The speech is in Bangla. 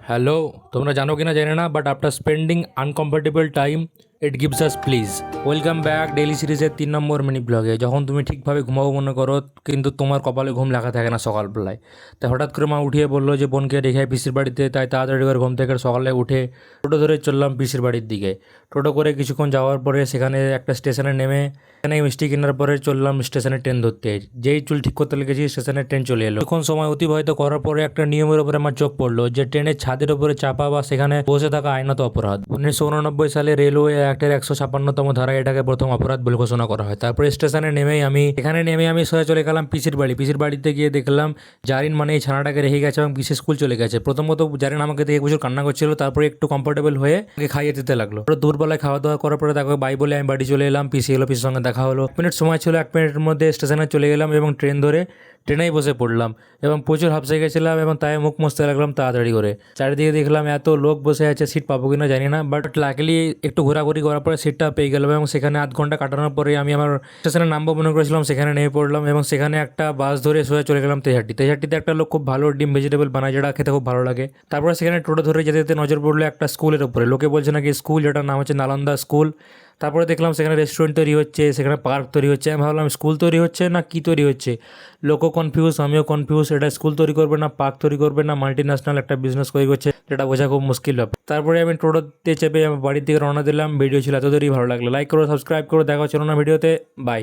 হ্যালো, তোমরা জানো কিনা জানি না, but after spending uncomfortable time it gives us please. Welcome back daily সিরিজের 3 নম্বর মিনি ব্লগে। যখন তুমি ঠিকভাবে ঘুমাবো মনে করো, কিন্তু তোমার কপালে ঘুম লেখা থাকে না সকালবেলায়, তাই হঠাৎ করে মা উঠিয়ে বললো যে বোনকে রেখে পিসির বাড়িতে। তাই তাড়াতাড়ি করে ঘুম থেকে সকালে উঠে টোটো ধরে চললাম পিসির বাড়ির দিকে। টোটো করে কিছুক্ষণ যাওয়ার পরে সেখানে একটা স্টেশনে নেমে এখানে মিষ্টি কেনার পরে চললাম স্টেশনে ট্রেন ধরতে। যেই চুল ঠিক করতে লেগেছি স্টেশনে ট্রেন চলে এলো। কিছুক্ষণ সময় অতিবাহিত করার পরে একটা নিয়মের উপরে আমার চোখ পড়লো যে ট্রেনের ছাদের উপরে চাপা বা সেখানে বসে থাকা আইনত অপরাধ। 1989 সালে রেলওয়ে অ্যাক্টের 156তম ধারায় এটাকে প্রথম অপরাধ বলে ঘোষণা করা হয়। তারপরে স্টেশনে নেমেই আমি সোজা চলে গেলাম পিসির বাড়ি। পিসির বাড়িতে গিয়ে দেখলাম জারিন মানে এই ছানাটাকে রেখে গেছে এবং পিসি স্কুল চলে গেছে। প্রথমত জারিন আমাকে দেখে প্রচুর কান্না করছিল, তারপরে একটু কমফোর্টেবল হয়ে আমাকে খাইয়ে দিতে লাগলো। দুপুরবেলায় খাওয়া দাওয়া করার পরে তাকে বাই বলে আমি বাড়ি চলে এলাম। পিসি এলো, পিসির সঙ্গে দেখা হলো। মিনিট সময় ছিল, 1 মিনিটের মধ্যে স্টেশনে চলে গেলাম এবং ট্রেন ধরে ট্রেনেই বসে পড়লাম এবং প্রচুর হাঁপসে গেছিলাম এবং তাই মুখ মুছতে লাগলাম তাড়াতাড়ি করে। চারিদিকে দেখলাম এত লোক বসে আছে, সিট পাবো কিনা জানি না, বাট লাকিলি একটু ঘোরাঘুরি করার পরে সিটটা পেয়ে গেলাম এবং সেখানে আধ ঘন্টা কাটানোর পরে আমি আমার স্টেশনে নামবো মনে করেছিলাম, সেখানে নেমে পড়লাম এবং সেখানে একটা বাস ধরে সোজা চলে গেলাম তেহাট্টিতে একটা লোক খুব ভালো ডিম ভেজিটেবল বানায়, যেটা খেতে খুব ভালো লাগে। তারপরে সেখানে টোটো ধরে যেতে যেতে নজর পড়লো একটা স্কুলের উপরে। লোকে বলছে নাকি স্কুল, যেটার নাম হচ্ছে নালন্দা স্কুল। তারপরে দেখলাম সেখানে রেস্টুরেন্ট তৈরি হচ্ছে, সেখানে পার্ক তৈরি হচ্ছে। আমি ভাবলাম স্কুল তৈরি হচ্ছে না কি তৈরি হচ্ছে। লোকও কনফিউজ, আমিও কনফিউজ। এটা স্কুল তৈরি করবে না পার্ক তৈরি করবে না মাল্টি ন্যাশনাল একটা বিজনেস তৈরি করছে, যেটা বোঝা খুব মুশকিল ব্যাপার। তারপরে আমি টোটোতে চেপে আমার বাড়ির দিকে রওনা দিলাম। ভিডিও ছিল এত দেরি, ভালো লাগলো লাইক করো, সাবস্ক্রাইব করো। দেখা হচ্ছে অন্য ভিডিওতে। বাই।